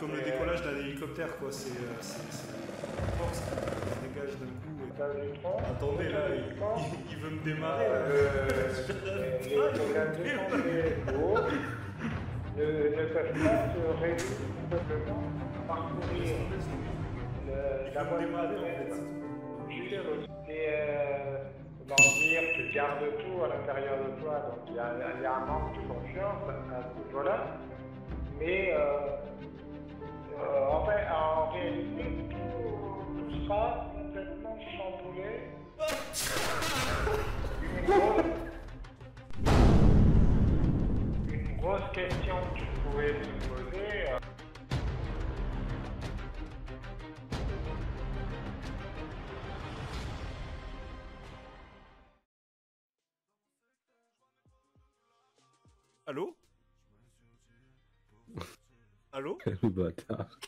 comme le décollage d'un hélicoptère, quoi. C'est la force qui dégage d'un coup. Attendez, là, il veut me démarrer, là. Les fondations ne peuvent pas se réduire complètement, parcourir la bonne matrice comment dire, tu gardes tout à l'intérieur de toi, donc il y a un manque de confiance à ce niveau-là, mais en réalité, tout sera complètement chamboulé. Une grosse question que tu pouvais te poser. Allô? Allô? Quel bâtard.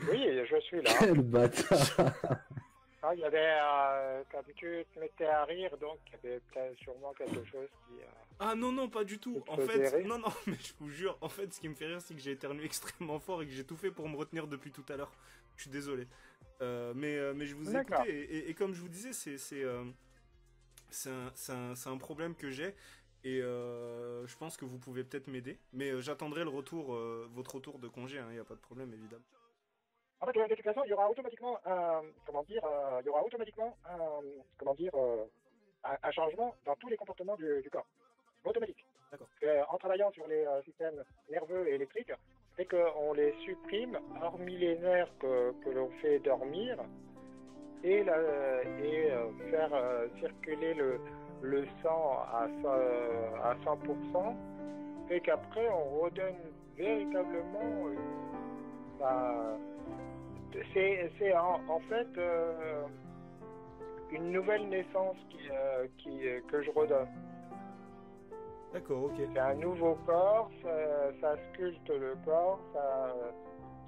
Oui, je suis là. Quel bâtard. Ah, il y avait, quand tu te mettais à rire, donc il y avait peut-être sûrement quelque chose qui... Ah non, non, pas du tout. En fait, non, non, mais je vous jure, en fait, ce qui me fait rire, c'est que j'ai éternué extrêmement fort et que j'ai tout fait pour me retenir depuis tout à l'heure. Je suis désolé. Mais je vous ai écouté et comme je vous disais, c'est un problème que j'ai et je pense que vous pouvez peut-être m'aider. Mais j'attendrai le retour, votre retour de congé, il n'y a pas de problème, évidemment. En fait, de toute façon, il y aura automatiquement un changement dans tous les comportements du corps. Automatique. D'accord. En travaillant sur les systèmes nerveux et électriques, c'est qu'on les supprime, hormis les nerfs que l'on fait dormir, et faire circuler le sang à 100%, et qu'après on redonne véritablement c'est en fait une nouvelle naissance que je redonne. D'accord, ok. C'est un nouveau corps, ça sculpte le corps,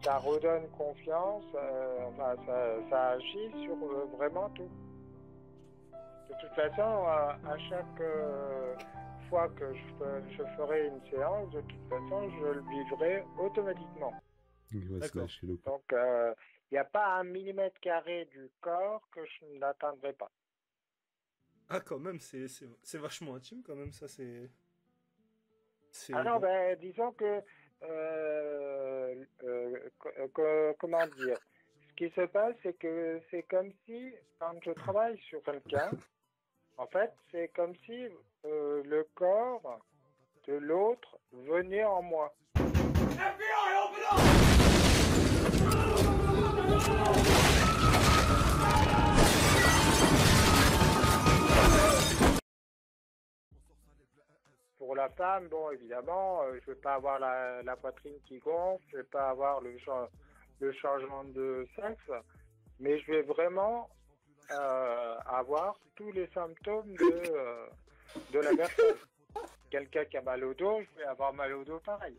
ça redonne confiance, ça agit sur vraiment tout. De toute façon, à chaque fois que je ferai une séance, de toute façon, je le vivrai automatiquement. Donc, il n'y a pas un millimètre carré du corps que je n'atteindrai pas. Ah, quand même, c'est vachement intime, quand même, ça, c'est... Ah non, ben, disons que... comment dire? Ce qui se passe, c'est que c'est comme si, quand je travaille sur quelqu'un, en fait, c'est comme si le corps de l'autre venait en moi. FBI, open up! Pour la femme, bon, évidemment, je ne vais pas avoir la poitrine qui gonfle, je ne vais pas avoir le changement de sexe, mais je vais vraiment avoir tous les symptômes de la personne. Quelqu'un qui a mal au dos, je vais avoir mal au dos pareil.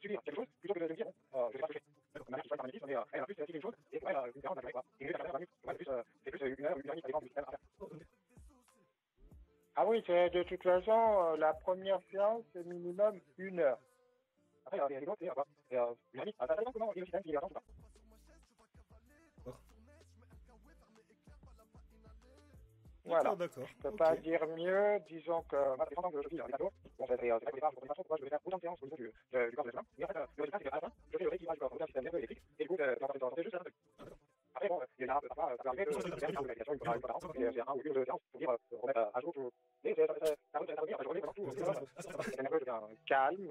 Subir quelque chose plutôt que de me dire, je vais pas toucher. Mais elle a plus une chose, et ouais, une différence, pas. C'est plus une heure, Ah oui, de toute façon, la première séance, c'est minimum 1 heure. Après, il y a des autres, ça dépend comment il y a aussi qui Voilà. D'accord. Je peux pas dire mieux, disons que je vis bon, c'est pas je vais faire autant de séances au niveau du corps de l'être humain, mais en fait, le résultat, c'est qu'à la fin, je fais le rééquilibrage du corps, donc un système nerveux électrique, et du coup, c'est juste un truc. Après, bon, il y a parfois, ça peut arriver, il faudra une fois par an, et c'est 1 ou 2 séances pour dire, remettre à jour tout. Mais ça revient, je reviens pendant tout, le nerveux devient calme,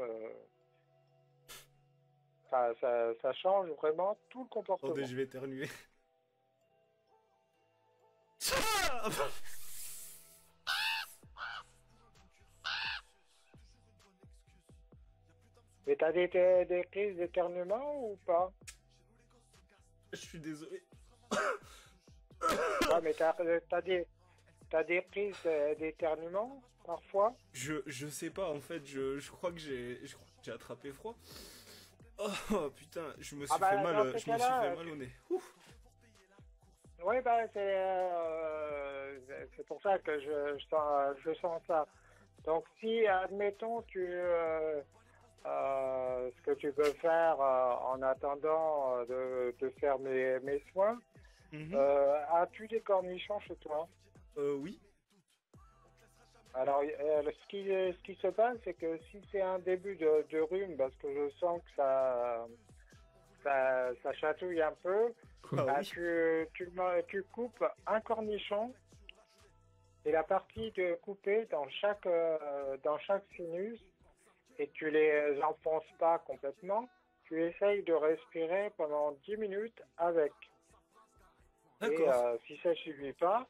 ça change vraiment tout le comportement. Attendez, je vais éternuer. Mais t'as des crises d'éternuement ou pas? Je suis désolé. Ouais, mais t'as des crises d'éternuement parfois? Je sais pas, en fait, je crois que j'ai attrapé froid. Oh putain, je me suis fait mal au nez. Ouf. Oui, bah c'est pour ça que je sens ça. Donc si, admettons, ce que tu peux faire en attendant de faire mes soins. As-tu des cornichons chez toi? Oui. Alors, ce qui se passe, c'est que si c'est un début de rhume, parce que je sens que ça chatouille un peu, bah, tu coupes un cornichon et la partie de couper dans chaque sinus, et tu les enfonces pas complètement, tu essayes de respirer pendant 10 minutes avec. Et si ça ne suffit pas,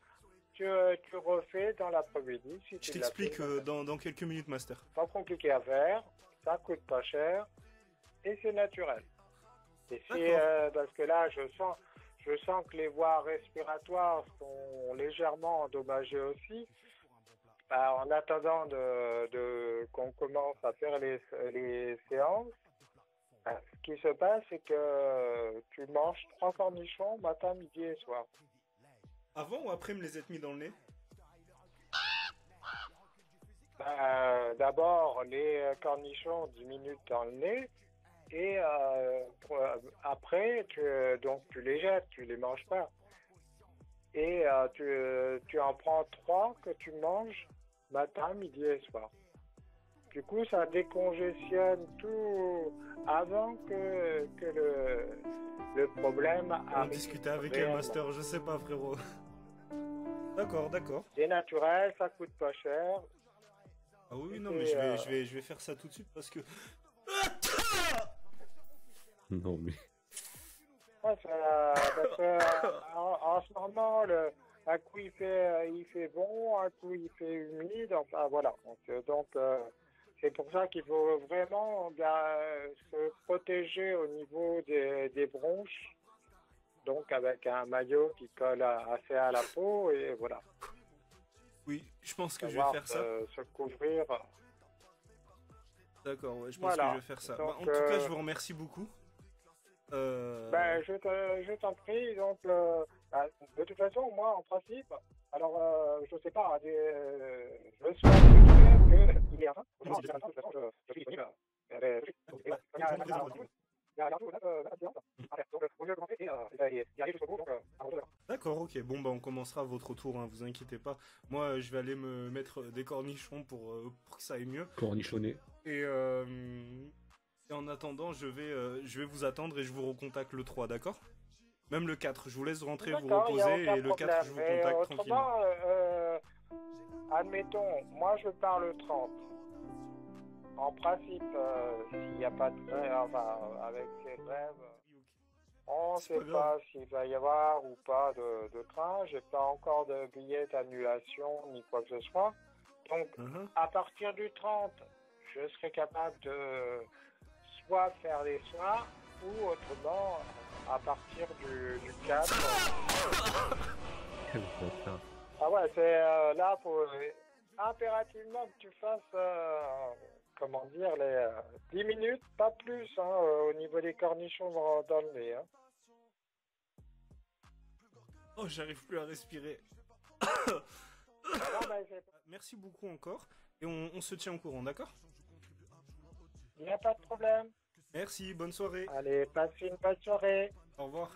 tu refais dans l'après-midi. Si je t'explique dans quelques minutes, Master. Pas compliqué à faire, ça coûte pas cher et c'est naturel. Et parce que là, je sens que les voies respiratoires sont légèrement endommagées aussi. Bah, en attendant qu'on commence à faire les séances, bah, ce qui se passe, c'est que tu manges 3 cornichons matin, midi et soir. Avant ou après me les être mis dans le nez? Bah, d'abord, les cornichons 10 minutes dans le nez. Et après, tu les jettes, tu les manges pas. Et tu en prends 3 que tu manges matin, midi et soir. Du coup, ça décongestionne tout avant que le problème arrive. On discutait avec elle, Master, je sais pas, frérot. D'accord. C'est naturel, ça coûte pas cher. Ah oui, non, mais je vais faire ça tout de suite parce que... Non, mais... Ouais, parce que, en ce moment, un coup il fait bon, un coup il fait humide, enfin voilà. Donc c'est pour ça qu'il faut vraiment se protéger au niveau des bronches, donc avec un maillot qui colle assez à la peau, et voilà. Oui, je pense que je vais faire ça. Se couvrir. D'accord, ouais, je pense que je vais faire ça. Donc, en tout cas, je vous remercie beaucoup. Ben, je t'en prie. Donc, de toute façon, moi, en principe, alors, je sais pas, je suis que il est un. D'accord, ok. Bon, bah, on commencera à votre tour, hein, vous inquiétez pas. Moi, je vais aller me mettre des cornichons pour que ça aille mieux. Cornichonner. Et en attendant, je vais vous attendre et je vous recontacte le 3, d'accord? Même le 4, je vous laisse rentrer, vous reposer, et le 4, je vous contacte tranquillement. Admettons, moi je pars le 30. En principe, s'il n'y a pas de grève, enfin, avec ces grèves, on ne sait pas s'il va y avoir ou pas de train. J'ai pas encore de billet d'annulation ni quoi que ce soit. Donc, à partir du 30, je serai capable de soit faire les soins ou autrement à partir du 4. Ah ouais, c'est là pour impérativement que tu fasses comment dire les 10 minutes, pas plus au niveau des cornichons dans le nez. Oh, j'arrive plus à respirer. Merci beaucoup encore et on se tient au courant, d'accord? Il n'y a pas de problème. Merci, bonne soirée. Allez, passe une bonne soirée. Au revoir.